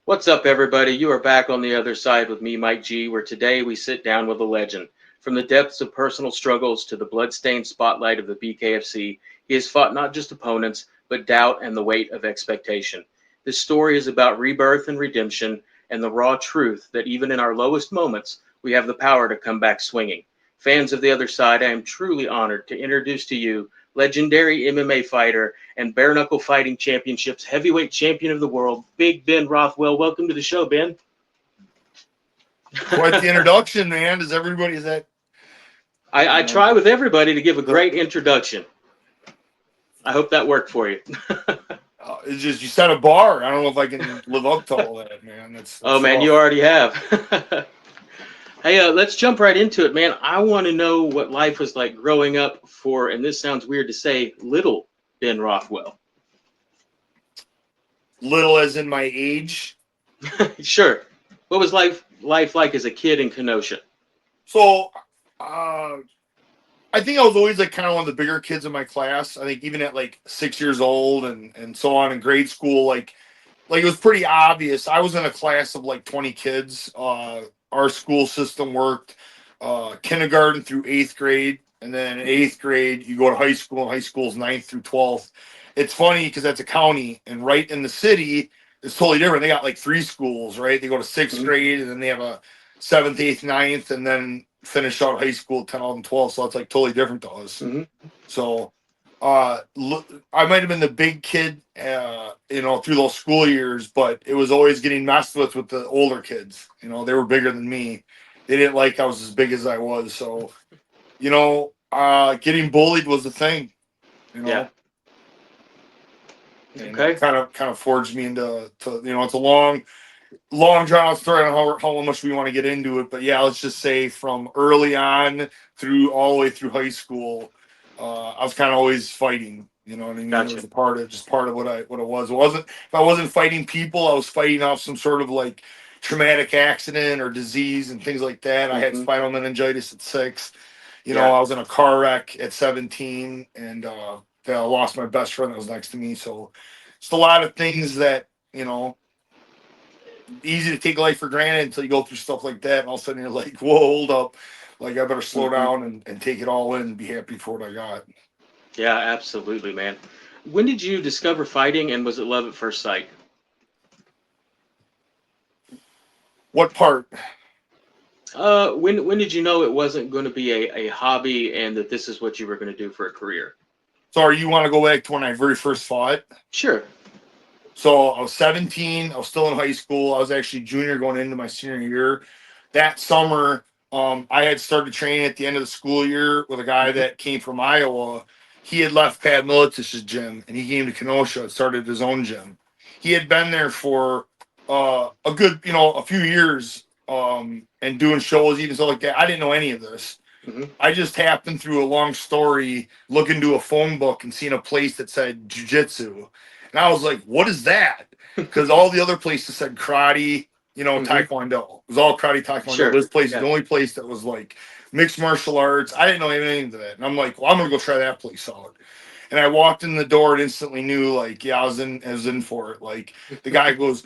What's up, everybody? You are back on the other side with me, Mike G, where today we sit down with a legend. From the depths of personal struggles to the bloodstained spotlight of the BKFC, he has fought not just opponents, but doubt and the weight of expectation. This story is about rebirth and redemption and the raw truth that even in our lowest moments, we have the power to come back swinging. Fans of the other side, I am truly honored to introduce to you legendary MMA fighter and bare knuckle fighting championships heavyweight champion of the world, Big Ben Rothwell. Welcome to the show, Ben. Quite the introduction, man. Does everybody is that I you know? try with everybody to give a The, great introduction. I hope that worked for you. it's just you set a bar. I don't know if I can live up to all that, man. Oh That's man, you rough. already have. Hey, let's jump right into it, man. I want to know what life was like growing up for, and this sounds weird to say, little Ben Rothwell. Little as in my age. Sure. What was life like as a kid in Kenosha? So, uh, I think I was always like kind of one of the bigger kids in my class. I think even at like 6 years old and so on in grade school, like it was pretty obvious. I was in a class of like 20 kids. Our school system worked kindergarten through eighth grade, and then in Hmm. eighth grade you go to high school. And high school is ninth through 12th. It's funny because that's a county, and right in the city it's totally different. They got like three schools, right? They go to sixth Hmm. grade, and then they have a seventh, eighth, ninth, and then finish out high school 10, 11, 12. So it's like totally different to us. Hmm. So I might have been the big kid, through those school years, but it was always getting messed with the older kids. They were bigger than me. They didn't like I was as big as I was. So, getting bullied was the thing, you Yeah. know, and Okay. kind of forged me into. It's a long drawn out story on how much we want to get into it, but yeah, let's just say from early on through all the way through high school, I was kind of always fighting. You know what I mean? It Gotcha. was a part of what it was. It wasn't if I wasn't fighting people, I was fighting off some sort of like traumatic accident or disease and things like that. I had Hmm. spinal meningitis at 6. Yeah. I was in a car wreck at 17, and I lost my best friend that was next to me. So it's a lot of things that easy to take life for granted until you go through stuff like that, and all of a sudden you're like, "Whoa, hold up! Like I better slow Hmm. down and take it all in and be happy for what I got." Yeah, absolutely, man. When did you discover fighting, and was it love at first sight? What part? When did you know it wasn't going to be a hobby and that this is what you were going to do for a career? Sorry, you want to go back to when I very first fought? Sure. So I was 17. I was still in high school. I was actually junior going into my senior year. That summer, I had started training at the end of the school year with a guy Hmm. that came from Iowa. He had left Pat Militich's gym and he came to Kenosha and started his own gym. He had been there for a good, a few years, and doing shows, even stuff like that. I didn't know any of this. Hmm. I just happened through a long story looking to a phone book and seeing a place that said jujitsu. And I was like, what is that? Because all the other places said karate, Hmm. taekwondo. It was all karate, taekwondo. Sure. This place is Yeah. the only place that was like mixed martial arts. I didn't know anything to that. And I'm like, well, I'm gonna go try that place out. And I walked in the door and instantly knew, like, yeah, I was in for it. Like the guy goes,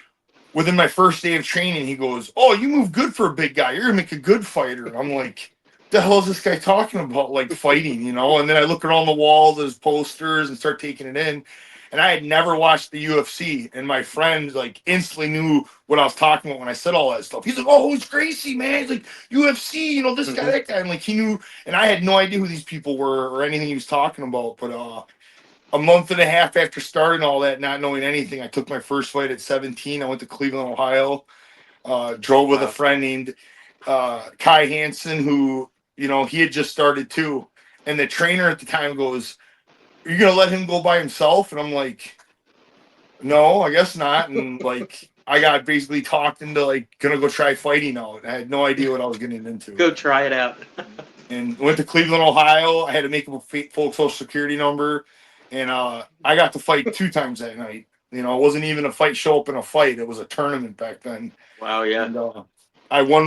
within my first day of training, he goes, "Oh, you move good for a big guy. You're gonna make a good fighter." And I'm like, "The hell is this guy talking about? Like fighting?" And then I look around the walls, there's posters, and start taking it in. And I had never watched the UFC, and my friend like instantly knew what I was talking about when I said all that stuff. He's like, "Oh, it's Gracie, man." He's like, "UFC, this guy, Hmm. that guy," and like he knew, and I had no idea who these people were or anything he was talking about. But a month and a half after starting all that, not knowing anything, I took my first fight at 17. I went to Cleveland, Ohio. Drove with a Wow. friend named Kai Hansen, who, he had just started too. And the trainer at the time goes, "Are you going to let him go by himself?" And I'm like, "No, I guess not." And like, I got basically talked into like going to go try fighting out. I had no idea what I was getting into. Go try it out. And went to Cleveland, Ohio. I had to make up a full social security number, and I got to fight two times that night. It wasn't even a fight show up in a fight; it was a tournament back then. Wow. Yeah. And I won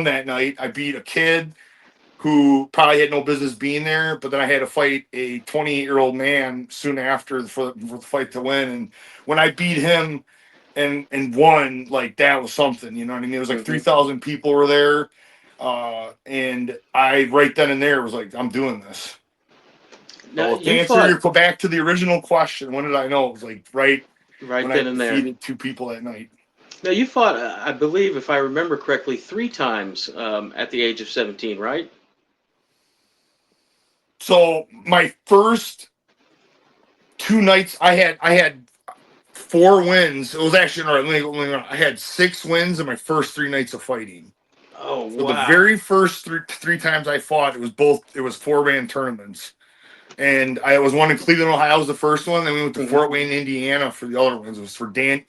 that night. I beat a kid who probably had no business being there, but then I had to fight a 28-year-old man soon after for the fight to win. And when I beat him, and won, like that was something, you know what I mean? It was like Hmm. 3,000 people were there. And I right then and there was like, I'm doing this. Now So to you answer fought your go back to the original question, when did I know? It was like right right when I then and there. defeated two people that night. Now you fought, I believe, if I remember correctly, 3 times at the age of 17, right? So my first 2 nights, I had 4 wins. It was actually all right. I had 6 wins in my first 3 nights of fighting. Oh So the wow. very first three times I fought, it was 4-man tournaments. And I was one in Cleveland, Ohio was the first one. Then we went to Hmm. Fort Wayne, Indiana for the other ones. It was for Dan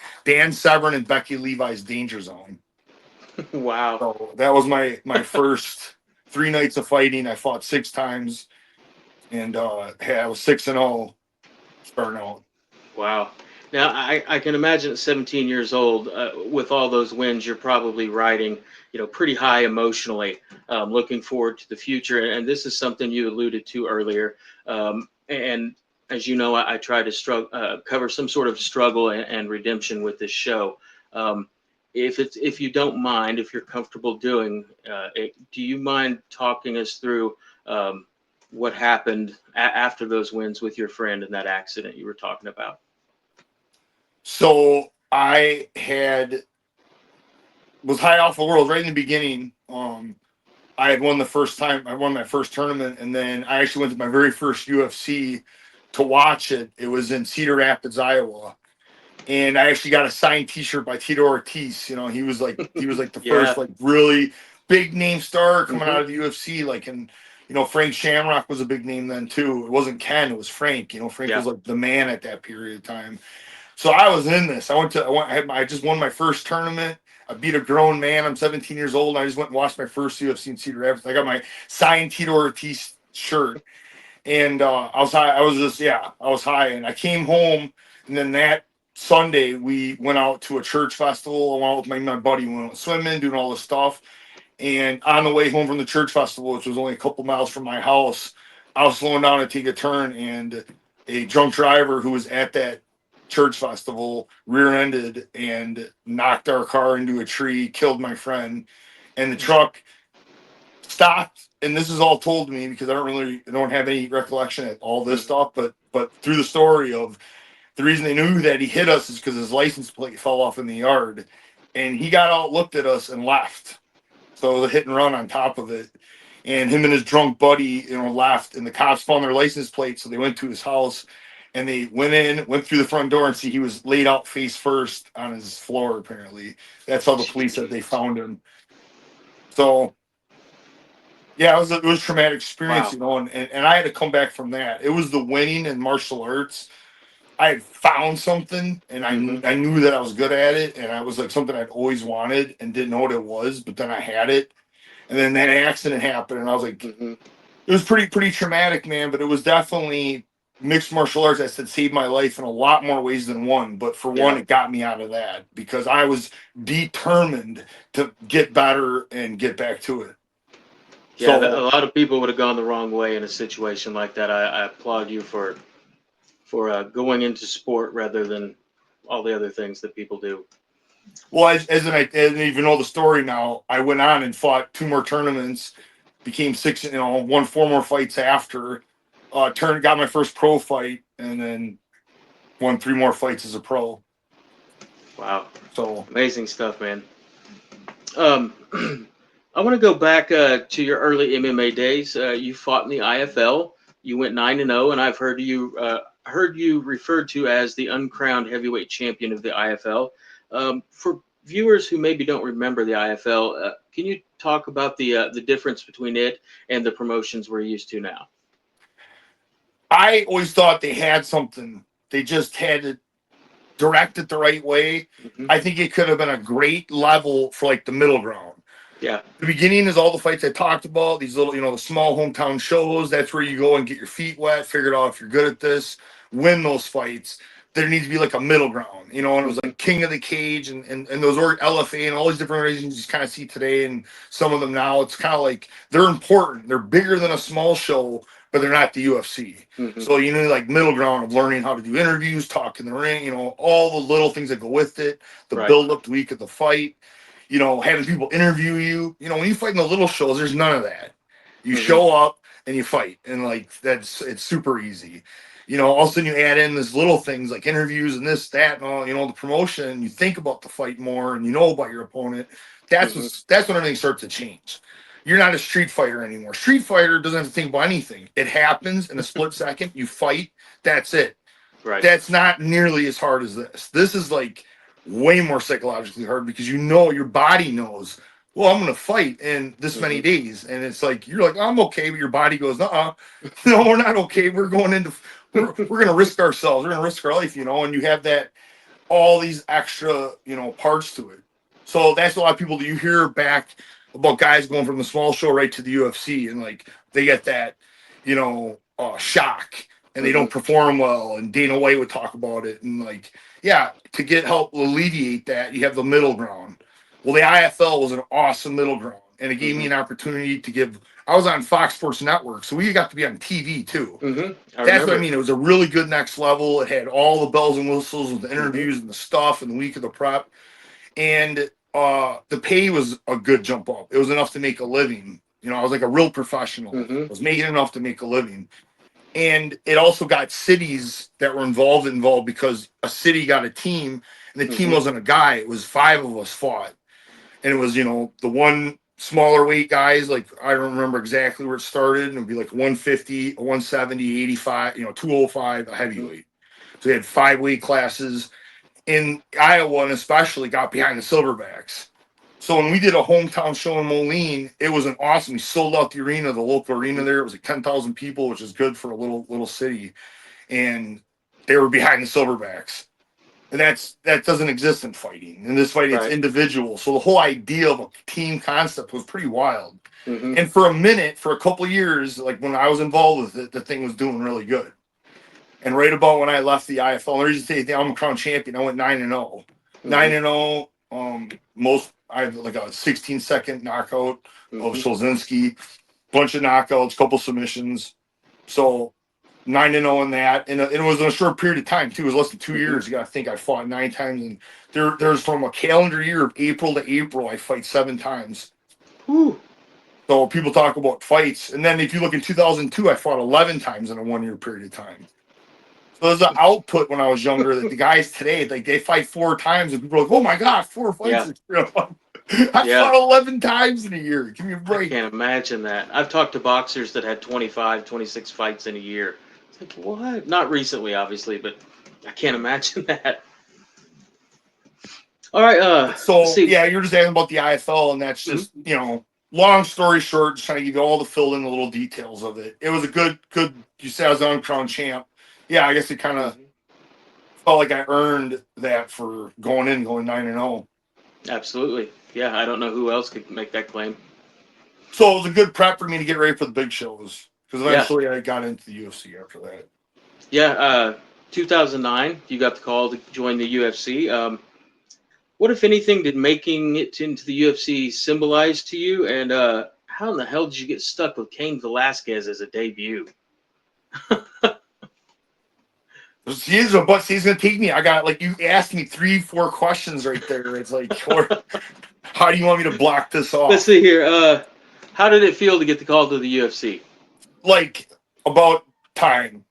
Severn and Becky Levi's Danger Zone. Wow. So that was my first 3 nights of fighting. I fought 6 times, and I was 6-0 starting out. Wow. Now, I can imagine at 17 years old, with all those wins, you're probably riding, pretty high emotionally, looking forward to the future. And this is something you alluded to earlier. And as you know, I try to cover some sort of struggle and redemption with this show. Um, if you don't mind, if you're comfortable doing it, do you mind talking us through what happened after those wins with your friend in that accident you were talking about? So I was high off the world right in the beginning. I had won the first time. I won my first tournament, and then I actually went to my very first UFC to watch it. It was in Cedar Rapids, Iowa, and I actually got a signed T-shirt by Tito Ortiz. You know, he was like the Yeah. first like really big name star coming Hmm. out of the UFC. Like, and Frank Shamrock was a big name then too. It wasn't Ken, it was Frank. Frank Yeah. was like the man at that period of time. So I was in this. I just won my first tournament. I beat a grown man. I'm 17 years old. And I just went and watched my first UFC in Cedar Rapids. I got my signed Tito Ortiz shirt, and I was high. I was high, and I came home, and then that Sunday we went out to a church festival. I went out with my buddy. We went swimming, doing all this stuff, and on the way home from the church festival, which was only a couple miles from my house, I was slowing down to take a turn, and a drunk driver who was at that church festival rear-ended and knocked our car into a tree, killed my friend, and the truck stopped. And this is all told to me because I don't have any recollection of all this Hmm. stuff, but through the story of the reason they knew that he hit us is because his license plate fell off in the yard, and he got out, looked at us, and left. So it was a hit and run on top of it. And him and his drunk buddy, left, and the cops found their license plate. So they went to his house, and they went through the front door, and see he was laid out face first on his floor. Apparently, that's how the police said they Jeez. found him. So yeah, it was a traumatic experience, Wow. and I had to come back from that. It was the winning in martial arts. I had found something, and Hmm. I knew that I was good at it, and I was like something I'd always wanted and didn't know what it was, but then I had it. And then that accident happened, and I was like, Hmm. it was pretty traumatic, man. But it was definitely mixed martial arts. I said saved my life in a lot more ways than one. But for one, Yeah. it got me out of that because I was determined to get better and get back to it. Yeah. A So, lot of people would have gone the wrong way in a situation like that. I applaud you for going into sport rather than all the other things that people do. well, I didn't even know the story now. I went on and fought 2 more tournaments, became six, won 4 more fights after. Got my first pro fight, and then won 3 more fights as a pro. Wow. So Amazing stuff, man. Um, I want to go back to your early MMA days. You fought in the IFL. You went 9-0, and I've heard you referred to as the uncrowned heavyweight champion of the IFL. For viewers who maybe don't remember the IFL, can you talk about the difference between it and the promotions we're used to now? I always thought they had something. They just had to direct it the right way. Hmm. I think it could have been a great level for like the middle ground. Yeah. The beginning is all the fights I talked about, these little, the small hometown shows. That's where you go and get your feet wet, figure out if you're good at this, win those fights. There needs to be like a middle ground, and it was Hmm. like King of the Cage and those LFA and all these different organizations you kind of see today, and some of them now. It's kind of like they're important. They're bigger than a small show, but they're not the UFC. Mm-hmm. So you need like middle ground of learning how to do interviews, talk in the ring, all the little things that go with it, the Right. build up the week of the fight, having people interview you. When you fight in the little shows, there's none of that. You Mm-hmm. show up and you fight, and like it's super easy. All of a sudden you add in these little things like interviews and this, that, and all, the promotion. You think about the fight more, and you know about your opponent. That's Mm-hmm. that's when everything starts to change. You're not a street fighter anymore. Street fighter doesn't have to think about anything. It happens in a split second. You fight. That's it. Right. That's not nearly as hard as this. This is like way more psychologically hard because your body knows, well, I'm going to fight in this Mm-hmm. many days. And it's like, you're like, I'm okay. But your body goes, no, we're not okay. We're going we're going to risk ourselves. We're going to risk our life, and you have all these extra, parts to it. So that's a lot of people that you hear back about guys going from the small show right to the UFC, and like they get that, shock, and they Mm-hmm. don't perform well. And Dana White would talk about it, and like, yeah, to get help alleviate that, you have the middle ground. Well, the IFL was an awesome middle ground, and it gave me an opportunity to give. I was on Fox Sports Network, so we got to be on TV too. Mm-hmm. That's what I mean. It was a really good next level. It had all the bells and whistles with the interviews Mm-hmm. and the stuff and the week of the prep. And the pay was a good jump up. It was enough to make a living. I was like a real professional. Mm-hmm. I was making enough to make a living. And it also got cities that were involved because a city got a team, and the team Mm-hmm. wasn't a guy. It was 5 of us fought. And it was, the one smaller weight guys, like I don't remember exactly where it started. And it would be like 150, 170, 85, 205, a heavyweight. So they had 5 weight classes. In Iowa, and especially got behind the Silverbacks. So when we did a hometown show in Moline, it was an awesome. We sold out the arena, the local arena there. It was like 10,000 people, which is good for a little city. And they were behind the Silverbacks. And that doesn't exist in fighting. In this fight, it's Right. individual. So the whole idea of a team concept was pretty wild. Mm-hmm. And for a couple of years, like when I was involved with it, the thing was doing really good. And right about when I left the IFL, and the reason to say I'm a crown champion, I went 9-0. 9-0. I had like a 16-second knockout of Szolzinski, bunch of knockouts, couple submissions. So 9-0 in that, and it was in a short period of time too. It was less than 2 years. You got to think I fought 9 times, and there's from a calendar year of April to April, I fight 7 times. Whew. So people talk about fights, and then if you look in 2002, I fought 11 times in a 1 year period of time. So there's an output when I was younger that the guys today, like they fight 4 times, and people are like, "Oh my god, 4 fights!" Yeah. I Yeah. fought 11 times in a year. Give me a I break. can't imagine that. I've talked to boxers that had 25, 26 fights in a year. It's like, what? Not recently, obviously, but I can't imagine that. All right. Let's So see. yeah, you're just asking about the IFL, and that's just long story short, just trying to give you all the fill in the little details of it. It was a good. You said I was on crown champ. Yeah, I guess it kind of felt like I earned that for going 9-0. Absolutely. Yeah, I don't know who else could make that claim. So it was a good prep for me to get ready for the big shows, because Yeah. eventually I got into the UFC after that. Yeah. 2009, you got the call to join the UFC. What, if anything, did making it into the UFC symbolize to you? And how in the hell did you get stuck with Cain Velasquez as a debut? He's going to take me. I got, like, you asked me 3-4 questions right there. It's like, how do you want me to block this off? Let's see here. How did it feel to get the call to the UFC? Like, about time.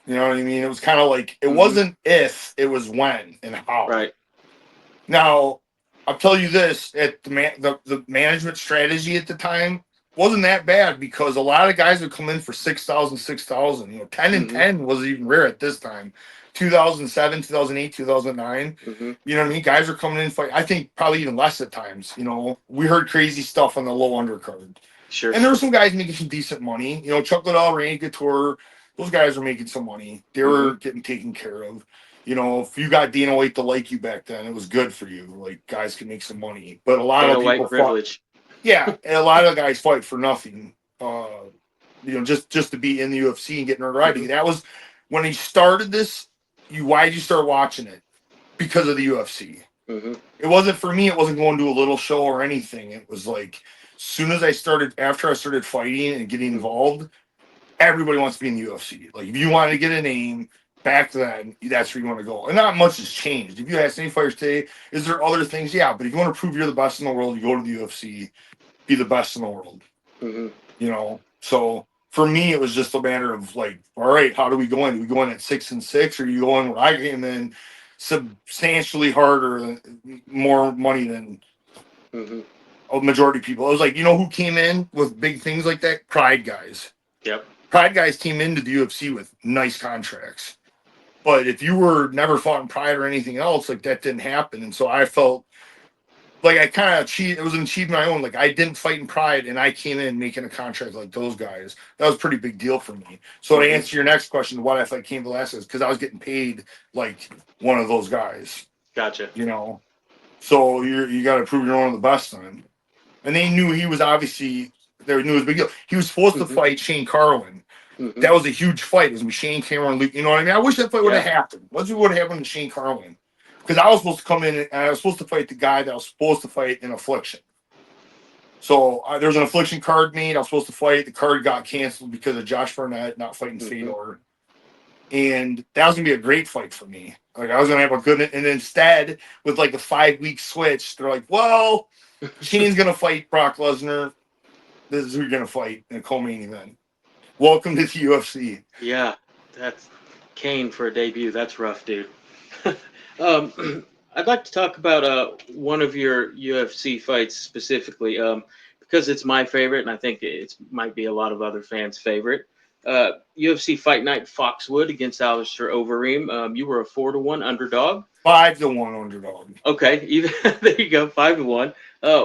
You know what I mean? It was kind of like, it wasn't if, it was when and how. Right. Now, I'll tell you this, at the management strategy at the time wasn't that bad, because a lot of guys would come in for 6,000. 10 and 10 wasn't even rare at this time. 2007, 2008, 2009. You know what I mean? Guys are coming in fight. I think probably even less at times. We heard crazy stuff on the low undercard. Sure. And there were some guys making some decent money. Chuck Liddell, Randy Couture, those guys were making some money. They were getting taken care of. If you got Dana White to like you back then, it was good for you. Like, guys could make some money. But a lot of people privilege. Yeah, and a lot of guys fight for nothing. Just to be in the UFC and get notoriety. That was when he started this. Why did you start watching it? Because of the UFC. It wasn't for me. It wasn't going to a little show or anything. It was like, after I started fighting and getting involved, everybody wants to be in the UFC. Like, if you wanted to get a name back then, that's where you want to go. And not much has changed. If you ask any fighters today, is there other things? Yeah, but if you want to prove you're the best in the world, you go to the UFC, be the best in the world. Mm-hmm. You know, so for me, it was just a matter of like, all right, how do we go in? Do we go in at 6-6, or you go in where I came in substantially harder, more money than Mm-hmm. a majority of people? I was like, you know who came in with big things like that? Pride guys. Yep. Pride guys came into the UFC with nice contracts. But if you were never fought in Pride or anything else, like that didn't happen. And so I felt like I kind of cheated. It was an achievement my own. Like, I didn't fight in Pride, and I came in making a contract like those guys. That was a pretty big deal for me. So to answer your next question, what if I came to last? Is because I was getting paid like one of those guys. Gotcha. You know, so you got to prove you're one of the best on. And they knew he was obviously, they knew it was a big deal. He was supposed to fight Shane Carwin. Mm-hmm. That was a huge fight. It was with Shane Cameron Luke. You know what I mean? I wish that fight would have happened. Let's see what would have happened to Shane Carwin. Because I was supposed to come in and I was supposed to fight the guy that I was supposed to fight in Affliction. So there was an Affliction card made. I was supposed to fight. The card got canceled because of Josh Barnett not fighting Fedor. And that was going to be a great fight for me. Like, I was going to have a good... And instead, with like a 5-week switch, they're like, well, Shane's going to fight Brock Lesnar. This is who you're going to fight in a co-main event. Welcome to the UFC. Yeah, that's Kane for a debut. That's rough, dude. I'd like to talk about one of your UFC fights specifically, because it's my favorite, and I think it might be a lot of other fans' favorite. UFC Fight Night Foxwood against Alistair Overeem. You were a 4-1 underdog. 5-1 underdog. Okay, even there you go, 5-1.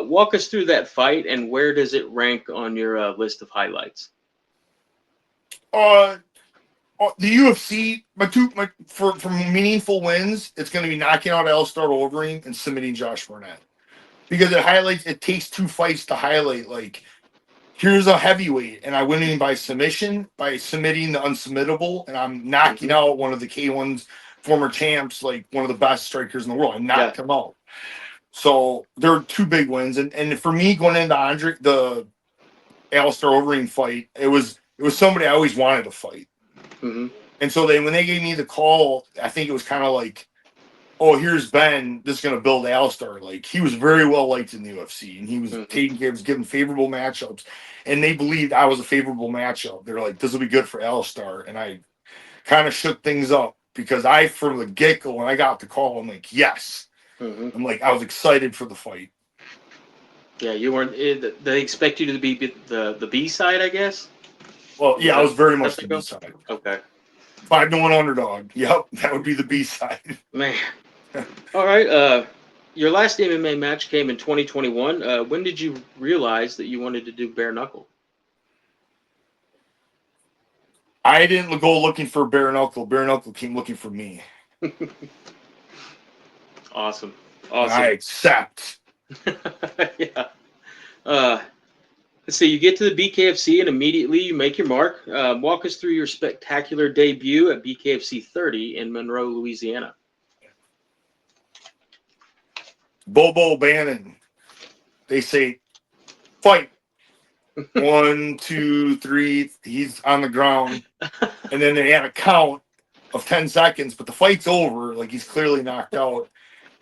Walk us through that fight, and where does it rank on your list of highlights? The UFC, for meaningful wins, it's going to be knocking out Alistair Overeem and submitting Josh Barnett, because it takes 2 fights to highlight. Like, here's a heavyweight, and I win him by submission, by submitting the unsubmittable, and I'm knocking out one of the K1's former champs, like one of the best strikers in the world. I knocked him out. So there are 2 big wins, and for me, going into the Alistair Overeem fight, it was somebody I always wanted to fight. Mm-hmm. And so when they gave me the call, I think it was kind of like, oh, here's Ben. This is going to build Alistair. Like, he was very well liked in the UFC, and he was given favorable matchups, and they believed I was a favorable matchup. They're like, this will be good for Alistair, and I kind of shook things up because from the get-go, when I got the call, I'm like, yes. I'm like, I was excited for the fight. Yeah, you weren't. They expect you to be the B side, I guess. Well, yeah, I was very much the B side. Okay. 5-1 underdog. Yep, that would be the B side. Man. All right. Your last MMA match came in 2021. When did you realize that you wanted to do bare knuckle? I didn't go looking for bare knuckle. Bare knuckle came looking for me. Awesome. And I accept. Yeah. Let's see. You get to the BKFC and immediately you make your mark. Walk us through your spectacular debut at BKFC 30 in Monroe, Louisiana. Bobo Bannon. They say, fight. 1, 2, 3. He's on the ground. And then they had a count of 10 seconds, but the fight's over. Like, he's clearly knocked out.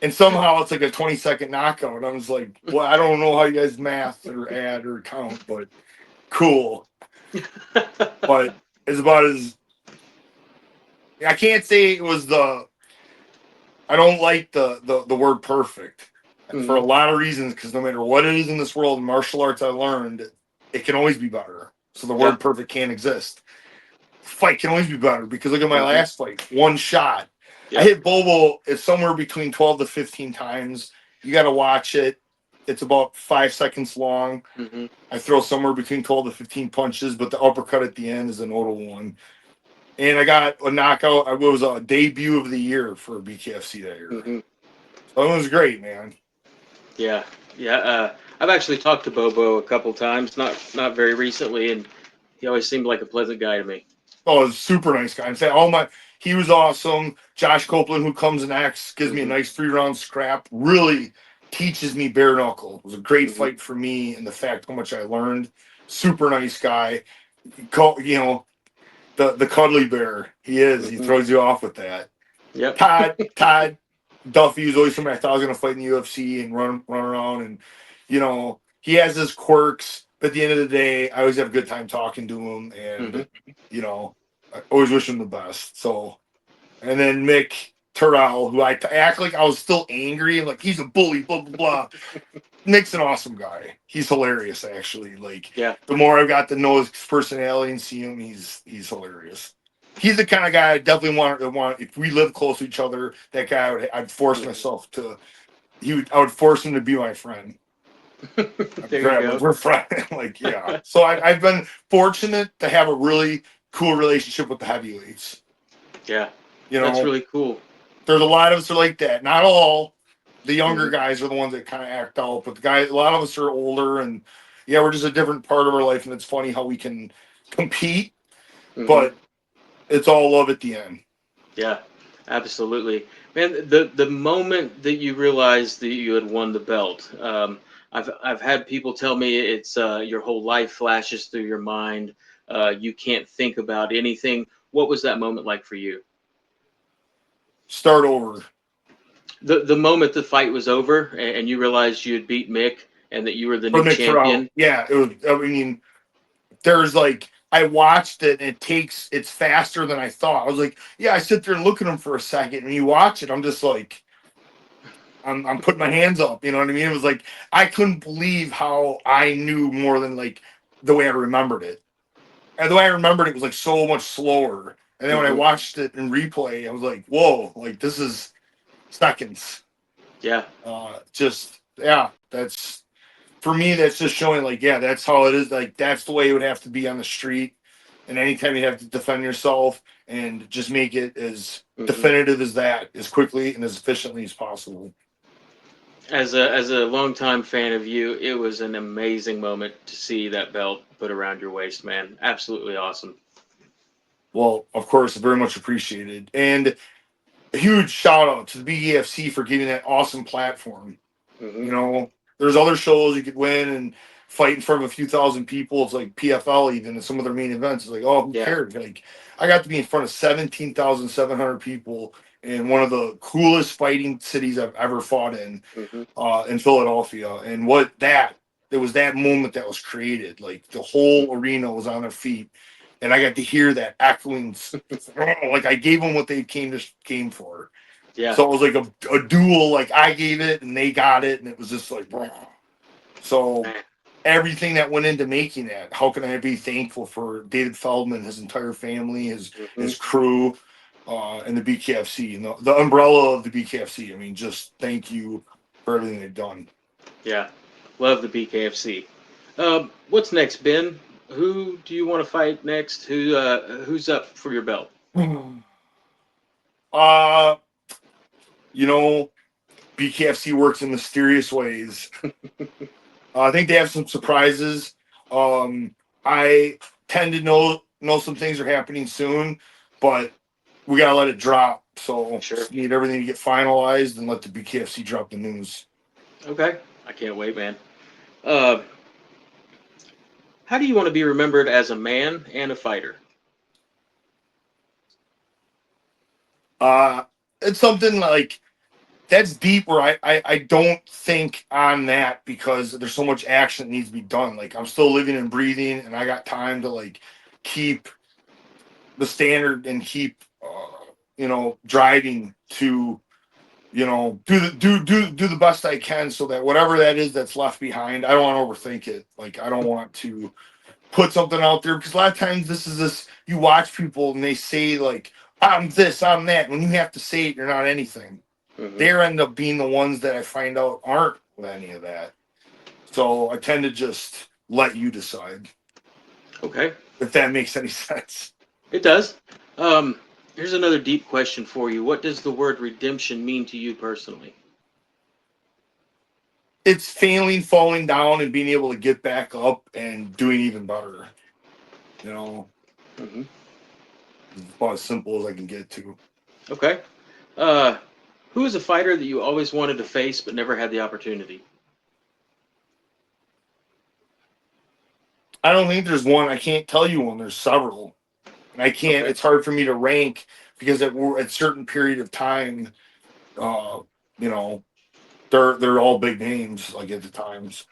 And somehow it's like a 20-second knockout. I was like, well, I don't know how you guys math or add or count, but cool. But it's about as... I can't say it was I don't like the word perfect for a lot of reasons, because no matter what it is in this world, in martial arts, I learned it can always be better. So the word perfect can't exist. Fight can always be better, because look at my last fight. 1 shot. I hit Bobo. It's somewhere between 12 to 15 times. You got to watch it. It's about 5 seconds long. I throw somewhere between 12 to 15 punches, but the uppercut at the end is an auto one. And I got a knockout. It was a debut of the year for BKFC that year. So it was great, man. Yeah. I've actually talked to Bobo a couple times, not very recently, and he always seemed like a pleasant guy to me. Oh, he's a super nice guy. In fact, he was awesome. Josh Copeland, who comes next, gives me a nice 3-round scrap. Really teaches me bare knuckle. It was a great fight for me, and the fact how much I learned. Super nice guy. You know, the cuddly bear. He is. He Mhm. throws you off with that. Yep. Todd Duffy was always somebody I thought was going to fight in the UFC and run around, and he has his quirks. But at the end of the day, I always have a good time talking to him, Hmm. and I always wish him the best. So, and then Mick Terrell, who I act like I was still angry and like he's a bully, blah blah blah. Nick's an awesome guy. He's hilarious, actually. Like Yeah. the more I've got to know his personality and see him, he's hilarious. He's the kind of guy I definitely want. If we live close to each other, that guy I'd force Mhm. myself to. I would force him to be my friend. I'd There you grab him. go. We're friends. Like yeah. So I've been fortunate to have a really cool relationship with the heavyweights. Yeah, You that's know, really cool. there's a lot of us are like that. Not all. The younger Hmm. guys are the ones that kind of act out, but a lot of us are older, and yeah, we're just a different part of our life, and it's funny how we can compete, Hmm. but it's all love at the end. Yeah, absolutely. Man, the moment that you realized that you had won the belt, I've had people tell me it's your whole life flashes through your mind. You can't think about anything. What was that moment like for you? Start over The moment the fight was over and you realized you had beat Mick and that you were the for new Nick Terrell. champion. Yeah, it was. I mean, there's like I watched it, and it's faster than I thought. I was like, yeah, I sit there and look at him for a second, and you watch it, I'm just like, I'm putting my hands up. You know what I mean? It was like I couldn't believe how I knew more than like the way I remembered it. And the way I remembered it was like so much slower. And then when I Hmm. watched it in replay, I was like, whoa, like this is seconds. Yeah, Just yeah, that's for me, that's just showing like, yeah, that's how it is. Like that's the way it would have to be on the street. And anytime you have to defend yourself and just make it as hmm. definitive as that, as quickly and as efficiently as possible. As a longtime fan of you, it was an amazing moment to see that belt put around your waist, man. Absolutely awesome. Well, of course, very much appreciated. And a huge shout out to the BKFC for giving that awesome platform. Hmm. You know, there's other shows you could win and fight in front of a few thousand people. It's like PFL even and some of their main events. It's like, oh, who Yeah. cares? Like, I got to be in front of 17,700 people in one of the coolest fighting cities I've ever fought Hmm. in Philadelphia. And there was that moment that was created. Like the whole arena was on their feet, and I got to hear that echoing. Like I gave them what they came for. Yeah. So it was like a duel. Like I gave it and they got it, and it was just like, so Man. everything that went into making that. How can I be thankful for David Feldman, his entire family, Hmm. his crew, and the BKFC and the umbrella of the BKFC. I mean, just thank you for everything they've done. Yeah. Love the BKFC. What's next, Ben? Who do you want to fight next? Who's up for your belt? uh, you know, BKFC works in mysterious ways. I think they have some surprises. I tend to know some things are happening soon, but we gotta let it drop. So Sure. just need everything to get finalized and let the BKFC drop the news. Okay. I can't wait, man. Uh, how do you want to be remembered as a man and a fighter? Uh, it's something like that's deep where I don't think on that because there's so much action that needs to be done. Like I'm still living and breathing, and I got time to like keep the standard and keep driving to do the best I can so that whatever that is that's left behind, I don't want to overthink it. Like I don't want to put something out there because a lot of times this you watch people and they say like I'm this, I'm that. When you have to say it, you're not anything. Hmm. They end up being the ones that I find out aren't with any of that. So I tend to just let you decide Okay. if that makes any sense. It does. Um, here's another deep question for you. What does the word redemption mean to you personally? It's failing, falling down, and being able to get back up and doing even better. You know, Hmm. it's about as simple as I can get to. Okay. Uh, who is a fighter that you always wanted to face but never had the opportunity? I don't think there's one. I can't tell you one. There's several. and I can't. Okay. It's hard for me to rank because at certain period of time, uh, you know, they're all big names like at the times.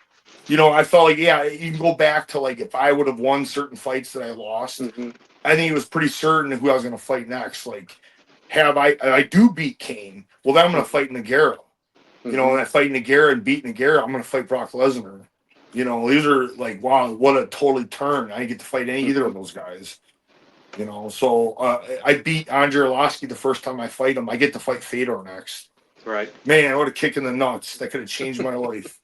I felt like yeah, you can go back to like if I would have won certain fights that I lost, Hmm. I think it was pretty certain who I was going to fight next. Like, have I do beat Kane? Well, then I'm going to fight Nagara. Hmm. And I fight Nagara and beat Nagara, I'm going to fight Brock Lesnar. These are like, wow, what a totally turn. I didn't get to fight either Hmm. of those guys. So I beat Andre Arlovski the first time I fight him. I get to fight Fedor next. Right. Man, what a kick in the nuts. That could have changed my life.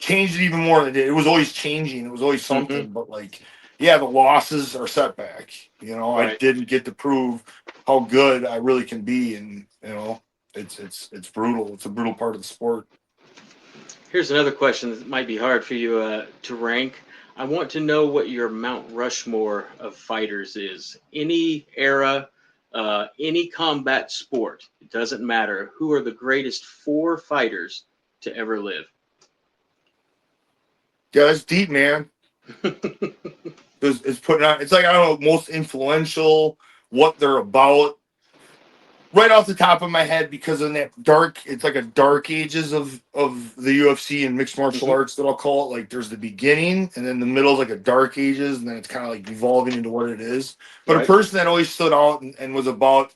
Changed it even more than it did. It was always changing. It was always Hmm. something. But like, yeah, the losses are setback. I Right. didn't get to prove how good I really can be, and it's brutal. It's a brutal part of the sport. Here's another question that might be hard for you to rank. I want to know what your Mount Rushmore of fighters is. Any era, any combat sport, it doesn't matter. Who are the greatest four fighters to ever live? Yeah, that's deep, man. It's putting on. It's like I don't know, most influential, what they're about. Right off the top of my head, because in that dark, it's like a dark ages of the UFC and mixed martial Hmm. arts that I'll call it. Like there's the beginning, and then the middle is like a dark ages, and then it's kind of like evolving into what it is. But a Right. person that always stood out and was about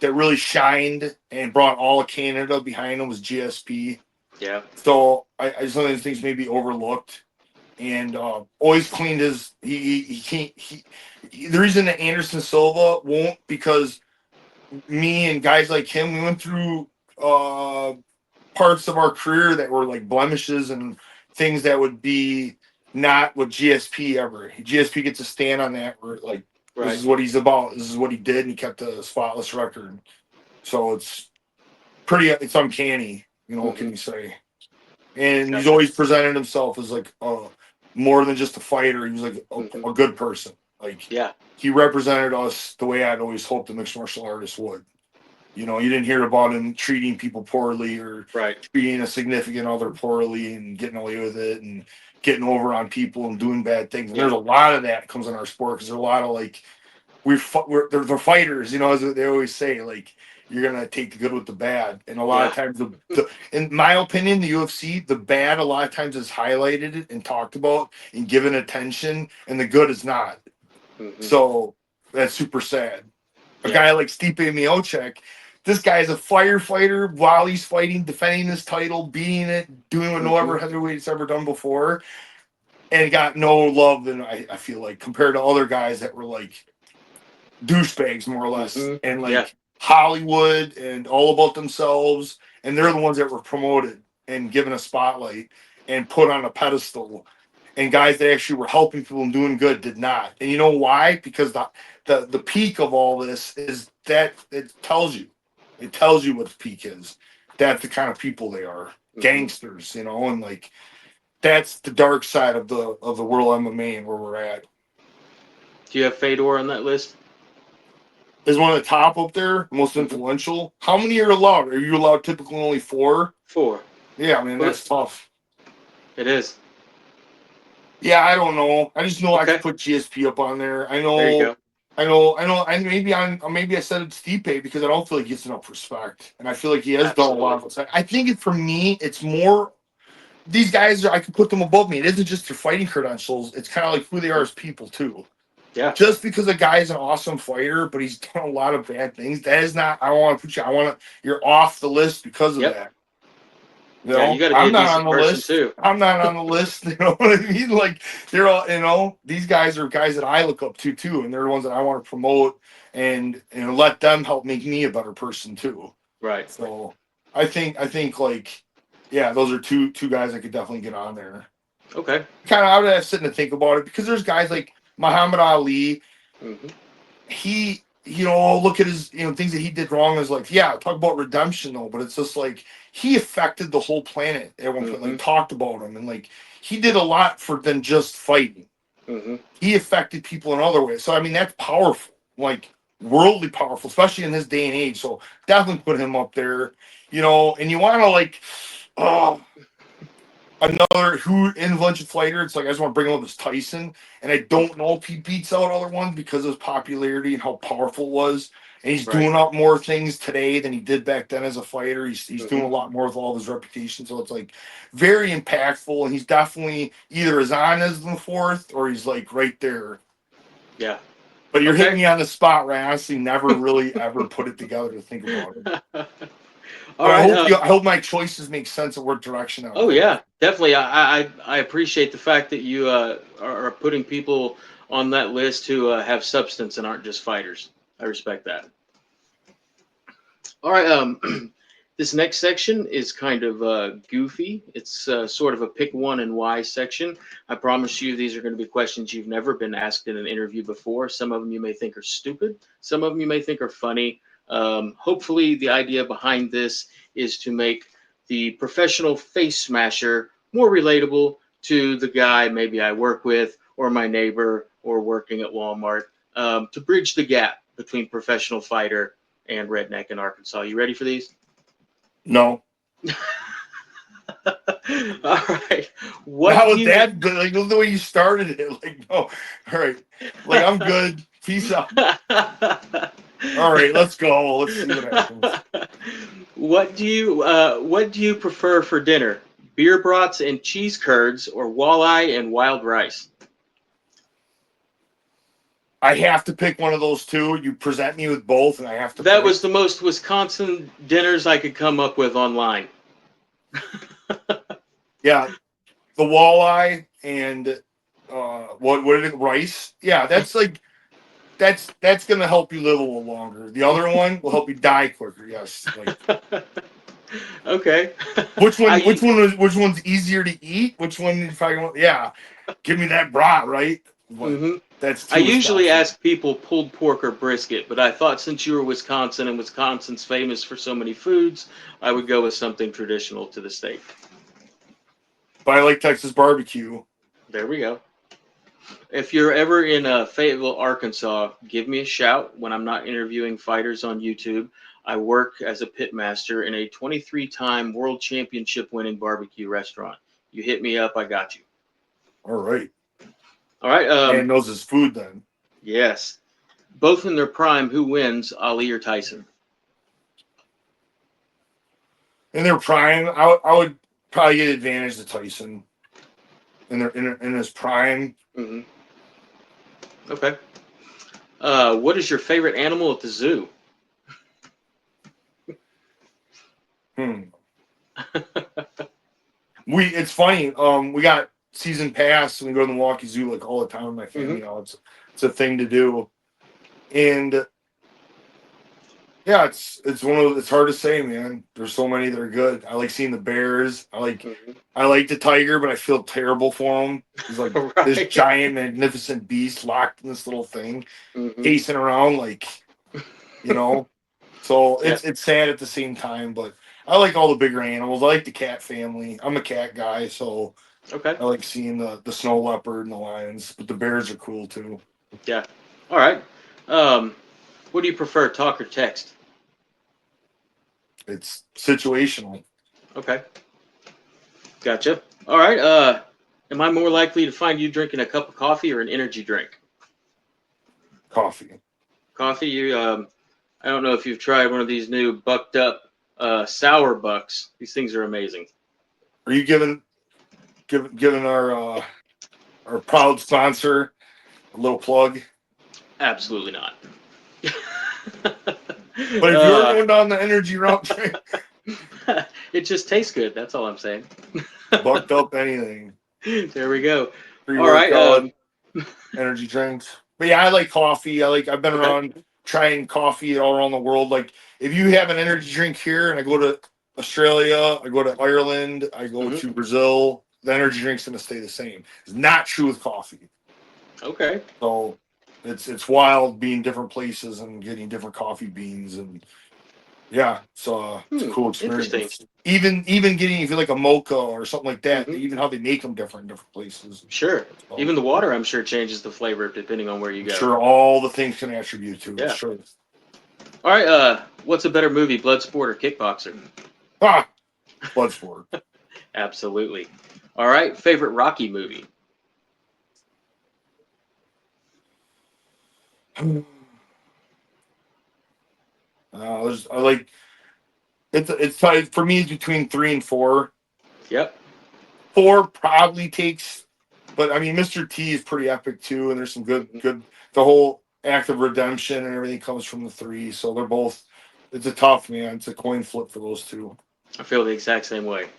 that really shined and brought all of Canada behind him was GSP. Yeah. So I some of these things may be overlooked, and always cleaned his. He can't. The reason that Anderson Silva won't because me and guys like him, we went through uh, parts of our career that were like blemishes and things that would be not what GSP ever. GSP gets a stand on that. Where like this Right. is what he's about. This is what he did, and he kept a spotless record. So it's pretty. It's uncanny. What Hmm. can you say? And he's Gotcha. always presented himself as like more than just a fighter. He was like Hmm. a good person. Like Yeah. he represented us the way I'd always hoped a mixed martial artist would. You didn't hear about him treating people poorly or Right. treating a significant other poorly and getting away with it and getting over on people and doing bad things. And Yeah. there's a lot of that comes in our sport because there's a lot of like they're fighters, as they always say. Like you're gonna take the good with the bad, and a lot of Yeah. times in my opinion, the UFC, the bad a lot of times is highlighted and talked about and given attention, and the good is not. Hmm. So that's super sad. A Yeah. guy like Stipe Miocic, this guy is a firefighter while he's fighting, defending his title, beating it, doing what no Hmm. other heavyweight's ever done before, and got no love than I feel like compared to other guys that were like douchebags more or less Hmm. and Yeah. like Hollywood and all about themselves, and they're the ones that were promoted and given a spotlight and put on a pedestal, and guys that actually were helping people and doing good did not. And you know why? Because the peak of all this is that it tells you what the peak is. That's the kind of people they are, Hmm. gangsters, and like that's the dark side of the world MMA and where we're at. Do you have Fedor on that list? Is one of the top up there, most Hmm. influential. How many are allowed? Are you allowed typically only four? Four. Yeah, man, Well, that's tough. it is. Yeah, I don't know. I just know I could Okay. put GSP up on there. I There you know, go. I know, I know. And maybe I said it's Stipe because I don't feel like he gets enough respect, and I feel like he has done a lot Absolutely. of it. I think for me, it's more these guys. I can put them above me. It isn't just their fighting credentials. It's kind of like who they are Mhm. as people too. Yeah. Just because a guy is an awesome fighter, but he's done a lot of bad things, that is not. I want to put you. I want to. You're off the list because of Yep. that. Yeah. You got to be I'm a not on decent the person list. too. I'm not on the list. You know what I mean? Like they're all. These guys are guys that I look up to too, and they're the ones that I want to promote and let them help make me a better person too. Right. So I think like yeah, those are two guys I could definitely get on there. Okay. I would have sitting to think about it because there's guys like Muhammad Ali. Hmm. He look at his things that he did wrong is like yeah, talk about redemption though, but it's just like he affected the whole planet at one point, like Hmm. talked about him, and like he did a lot for than just fighting. Hmm. He affected people in other ways, so I mean that's powerful, like worldly powerful, especially in this day and age. So definitely put him up there. And you want to like oh another who influential fighter. It's like I just want to bring up is Tyson, and I don't know if he beats out other ones because of his popularity and how powerful it was. And he's Right. doing a lot more things today than he did back then as a fighter. He's doing a Mm-hmm. lot more with all of his reputation. So it's like very impactful, and he's definitely either as on as the fourth or he's like right there. Yeah. But you're hitting Okay. me on the spot where I honestly never really ever put it together to think about it. All But right. I hope my choices make sense of what direction I'm Oh going. yeah, definitely. I appreciate the fact that you are putting people on that list who have substance and aren't just fighters. I respect that. All right. This next section is kind of goofy. It's sort of a pick one and why section. I promise you, these are going to be questions you've never been asked in an interview before. Some of them you may think are stupid. Some of them you may think are funny. Hopefully, the idea behind this is to make the professional face smasher more relatable to the guy maybe I work with or my neighbor or working at Walmart, to bridge the gap between professional fighter and redneck in Arkansas. You ready for these? No. All right. What How do was you? that good? Like the way you started it. Like, no. All right. Like, I'm good. Peace out. All right, let's go. Let's see what happens. What do you prefer for dinner? Beer brats and cheese curds, or walleye and wild rice? I have to pick one of those two. You present me with both, and I have to That pick. was the most Wisconsin dinners I could come up with online. Yeah, the walleye and what is it? Rice. Yeah, that's like that's gonna help you live a little longer. The other one will help you die quicker. Yes. Like Okay. which one? I Which one's easier to eat? Which one? If I want, yeah, give me that brat, right? But hmm that's I too usually Wisconsin. ask people pulled pork or brisket, but I thought since you were Wisconsin and Wisconsin's famous for so many foods, I would go with something traditional to the state. But I like Texas barbecue. There we go. If you're ever in Fayetteville, Arkansas, give me a shout when I'm not interviewing fighters on YouTube. I work as a pit master in a 23-time world championship winning barbecue restaurant. You hit me up, I got you. All right. All right. Man knows his food then. Yes. Both in their prime, who wins, Ali or Tyson? In their prime, I would probably get advantage to Tyson. In his prime. hmm Okay. What is your favorite animal at the zoo? Hmm. It's funny. We got season pass and we go to the Milwaukee Zoo like all the time with my hmm family. You know, it's a thing to do. And yeah, it's one of it's hard to say, man. There's so many that are good. I like seeing the bears. hmm I like the tiger, but I feel terrible for him. He's like this Right. giant, magnificent beast locked in this little thing, hmm pacing around like you know. So Yeah. it's sad at the same time, but I like all the bigger animals. I like the cat family. I'm a cat guy, so Okay. I like seeing the snow leopard and the lions. But the bears are cool too. Yeah. All right. Um, what do you prefer, talk or text? It's situational. Okay. Gotcha. All right. Am I more likely to find you drinking a cup of coffee or an energy drink? Coffee. Coffee. I don't know if you've tried one of these new bucked up sour bucks. These things are amazing. Are you giving our proud sponsor a little plug? Absolutely not. But if you're going down the energy route, It just tastes good. That's all I'm saying. bucked up anything. There we go. Pre All right. workout, energy drinks. But yeah, I like coffee. I've been Okay. around trying coffee all around the world. Like if you have an energy drink here and I go to Australia, I go to Ireland, I go hmm to Brazil, the energy drink's gonna stay the same. It's not true with coffee. Okay. So it's wild being different places and getting different coffee beans and yeah, it's a cool Interesting. experience. Even getting if you like a mocha or something like that, hmm even how they make them different in different places. Sure. So Even the water, I'm sure, changes the flavor depending on where you I'm go. sure all the things can attribute to it. Yeah. Sure. All right. What's a better movie, Bloodsport or Kickboxer? Ah, Bloodsport. Absolutely. All right. Favorite Rocky movie? I like it's tied for me. It's between 3 and 4. Yep. 4 probably takes, but I mean, Mr. T is pretty epic too, and there's some good. The whole act of redemption and everything comes from the 3, so they're both. It's a tough man. It's a coin flip for those 2. I feel the exact same way.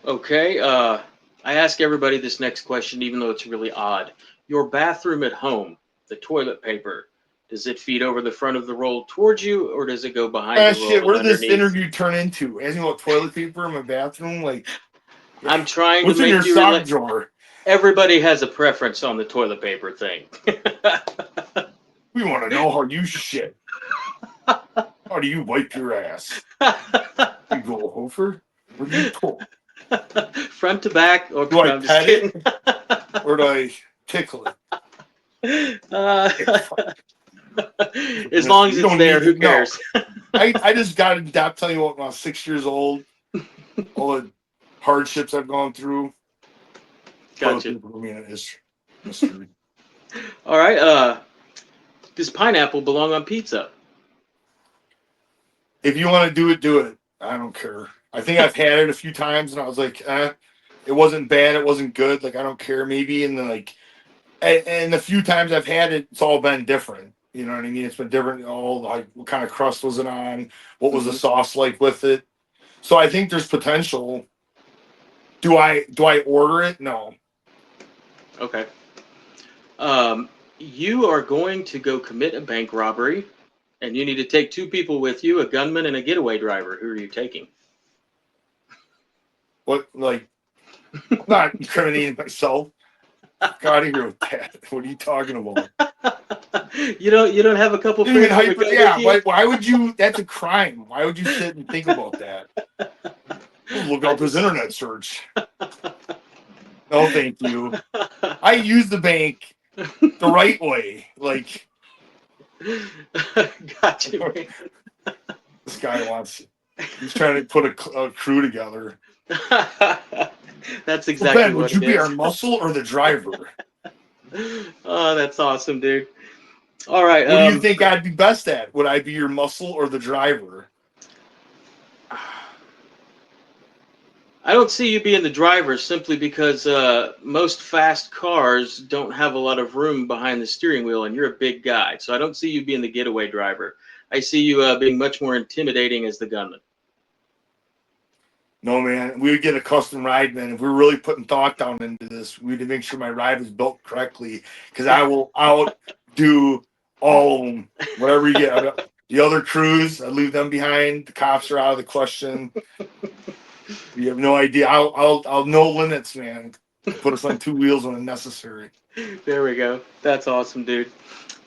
Okay. I ask everybody this next question, even though it's really odd. Your bathroom at home, the toilet paper, does it feed over the front of the roll towards you, or does it go behind Ah, the shit. roll Where did this underneath? interview turn into? Asking about toilet paper in my bathroom? Like, I'm trying to what's in your make you sock relate. drawer? Everybody has a preference on the toilet paper thing. We want to know how you shit. How do you wipe your ass? You go over? What do you pull? Front to back? Or Do no, I I'm just pet kidding. it or do I tickle it? As long as You it's don't need there, to who know. cares? I just got to adapt. Tell you what, when I was 6 years old, all the hardships I've gone through. Gotcha. For me, is history. All right. Does pineapple belong on pizza? If you want to do it, do it. I don't care. I think I've had it a few times, and I was like, it wasn't bad. It wasn't good. Like I don't care. Maybe, and then like, and the few times I've had it, it's all been different. You know what I mean? It's been different. All like, what kind of crust was it on? What was the Mm-hmm. sauce like with it? So I think there's potential. Do I order it? No. Okay. You are going to go commit a bank robbery, and you need to take 2 people with you, a gunman and a getaway driver. Who are you taking? What like? I'm not incriminating myself. Got to hear with that. What are you talking about? You don't have a couple Even friends that would hyper. go with Yeah. you? Why would you? That's a crime. Why would you sit and think about that? Look I up this just internet search. No, thank you. I use the bank the right way. Like got you, man. this guy wants. He's trying to put a crew together. That's So exactly Ben, what would it you be our is. muscle or the driver? Oh, that's awesome, dude. All right. What do you think I'd be best at? Would I be your muscle or the driver? I don't see you being the driver simply because most fast cars don't have a lot of room behind the steering wheel, and you're a big guy. So I don't see you being the getaway driver. I see you being much more intimidating as the gunman. No, man. We would get a custom ride, man. If we were really putting thought down into this, we'd make sure my ride was built correctly. Because I will outdo all of them. Whatever you get. The other crews, I leave them behind. The cops are out of the question. You have no idea. I'll no limits, man. Put us on 2 wheels when necessary. There we go. That's awesome, dude.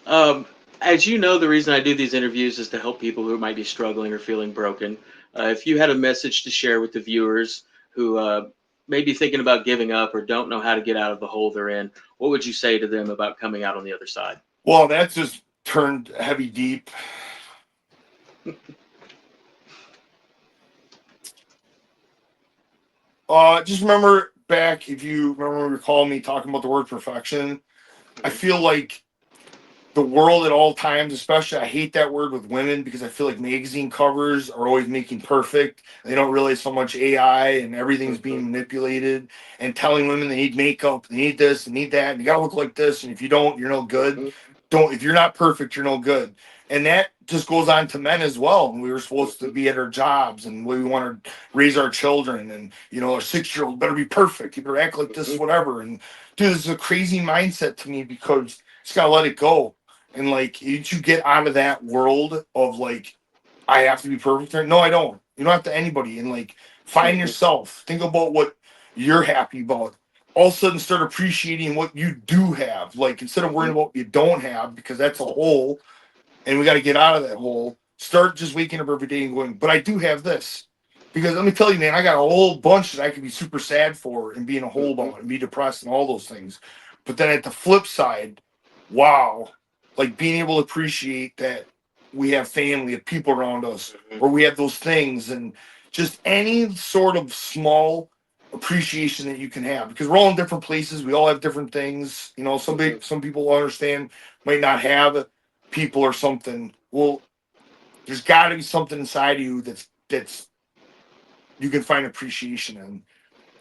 Um, as you know, the reason I do these interviews is to help people who might be struggling or feeling broken. If you had a message to share with the viewers who may be thinking about giving up or don't know how to get out of the hole they're in, what would you say to them about coming out on the other side? Well, that's just turned heavy deep. Just remember back, if you remember, recall me talking about the word perfection. I feel like the world at all times, especially, I hate that word with women because I feel like magazine covers are always making perfect. They don't realize so much AI and everything's being manipulated and telling women they need makeup, they need this, they need that, and you gotta look like this. And if you don't, you're no good. Don't if you're not perfect, you're no good. And that just goes on to men as well. And we were supposed to be at our jobs and we want to raise our children. And our 6-year-old better be perfect. You better act like this, whatever. And dude, this is a crazy mindset to me because you just gotta let it go. And like, you get out of that world of like, I have to be perfect. No, I don't. You don't have to anybody. And like, find yourself. Think about what you're happy about. All of a sudden, start appreciating what you do have. Like, instead of worrying about what you don't have, because that's a hole, and we got to get out of that hole. Start just waking up every day and going, but I do have this. Because let me tell you, man, I got a whole bunch that I could be super sad for and be in a hole about and be depressed and all those things. But then at the flip side, wow, like being able to appreciate that we have family, we have people around us, or we have those things, and just any sort of small appreciation that you can have, because we're all in different places. We all have different things. You know, some people understand, might not have people or something. Well, there's got to be something inside of you that's you can find appreciation in,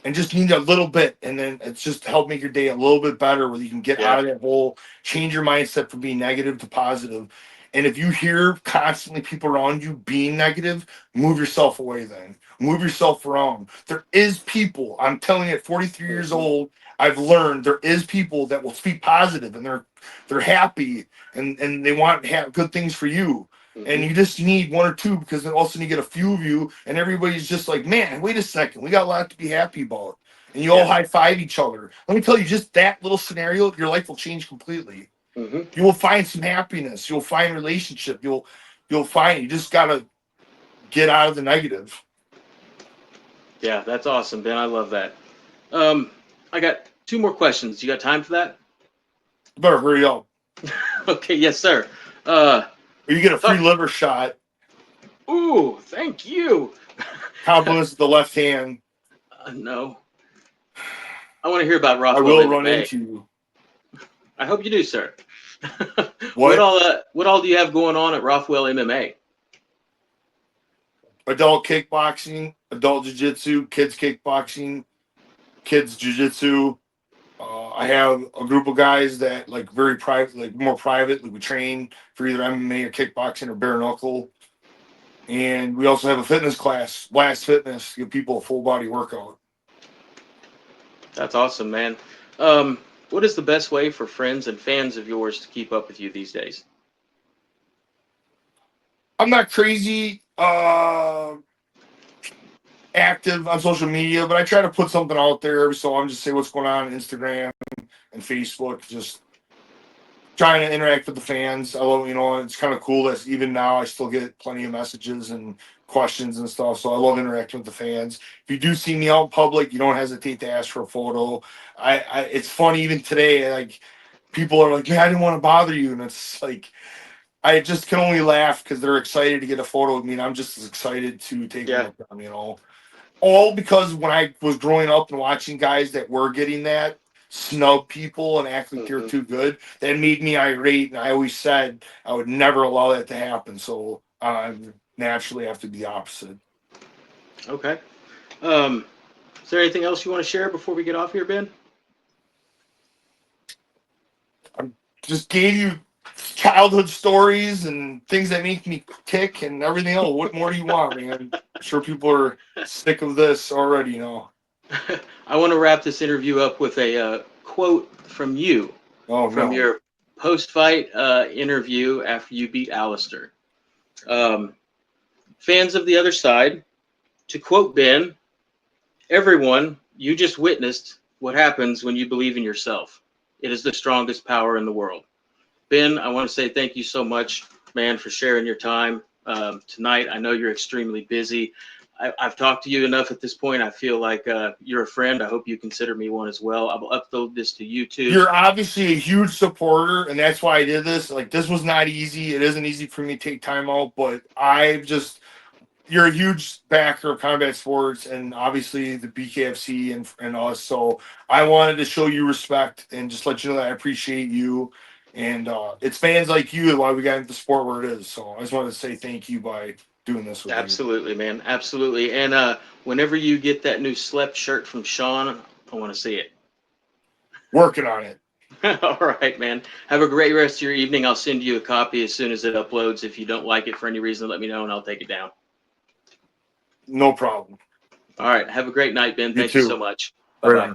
and just need a little bit, and then it's just help make your day a little bit better, where you can get out of that hole, change your mindset from being negative to positive. And if you hear constantly people around you being negative, move yourself away. Then move yourself around. There is people, I'm telling you, at 43 years old, I've learned there is people that will speak positive, and they're happy, and they want to have good things for you. And you just need one or two, because then all of a sudden you get a few of you, and everybody's just like, man, wait a second, we got a lot to be happy about. And you all high five each other. Let me tell you, just that little scenario, your life will change completely. You will find some happiness. You'll find relationship. You'll find, you just gotta get out of the negative. Yeah, that's awesome, Ben. I love that. I got 2 more questions. You got time for that? Better hurry up. Okay, yes, sir. Or you get a free liver shot. Ooh, thank you. Compliments the left hand. No. I want to hear about ROTHWELL I will MMA. run into you. I hope you do, sir. What all do you have going on at ROTHWELL MMA? Adult kickboxing, adult jiu-jitsu, kids kickboxing, kids jiu-jitsu. I have a group of guys that like very private, like more private. Like we train for either MMA or kickboxing or bare knuckle. And we also have a fitness class, Blast Fitness, give people a full body workout. That's awesome, man. What is the best way for friends and fans of yours to keep up with you these days? I'm not crazy active on social media, but I try to put something out there every so often, just say what's going on Instagram and Facebook, just trying to interact with the fans. I love, it's kind of cool that even now I still get plenty of messages and questions and stuff. So I love interacting with the fans. If you do see me out in public, you don't hesitate to ask for a photo. It's funny, even today, like people are like, "Man, I didn't want to bother you," and it's like I just can only laugh because they're excited to get a photo with me, and I'm just as excited to take a look at them. All because when I was growing up and watching guys that were getting that snub people and act like they're too good, that made me irate. And I always said I would never allow that to happen. So I naturally have to be the opposite. Okay. Is there anything else you want to share before we get off here, Ben? I just gave you childhood stories and things that make me tick and everything else. What more do you want, man? I'm sure people are sick of this already, I want to wrap this interview up with a quote from you from your post-fight interview after you beat Alistair. Fans of the other side, to quote Ben, everyone, you just witnessed what happens when you believe in yourself. It is the strongest power in the world. Ben, I want to say thank you so much, man, for sharing your time tonight. I know you're extremely busy. I've talked to you enough at this point. I feel like you're a friend. I hope you consider me one as well. I'll upload this to YouTube. You're obviously a huge supporter, and that's why I did this. Like, this was not easy. It isn't easy for me to take time out, but you're a huge backer of combat sports and obviously the BKFC and us. So I wanted to show you respect and just let you know that I appreciate you. And it's fans like you why we got into the sport where it is. So I just wanted to say thank you by doing this with Absolutely, man. Absolutely. And whenever you get that new Slep shirt from Sean, I want to see it. Working on it. All right, man. Have a great rest of your evening. I'll send you a copy as soon as it uploads. If you don't like it for any reason, let me know and I'll take it down. No problem. All right. Have a great night, Ben. Thank you so much. Bye-bye.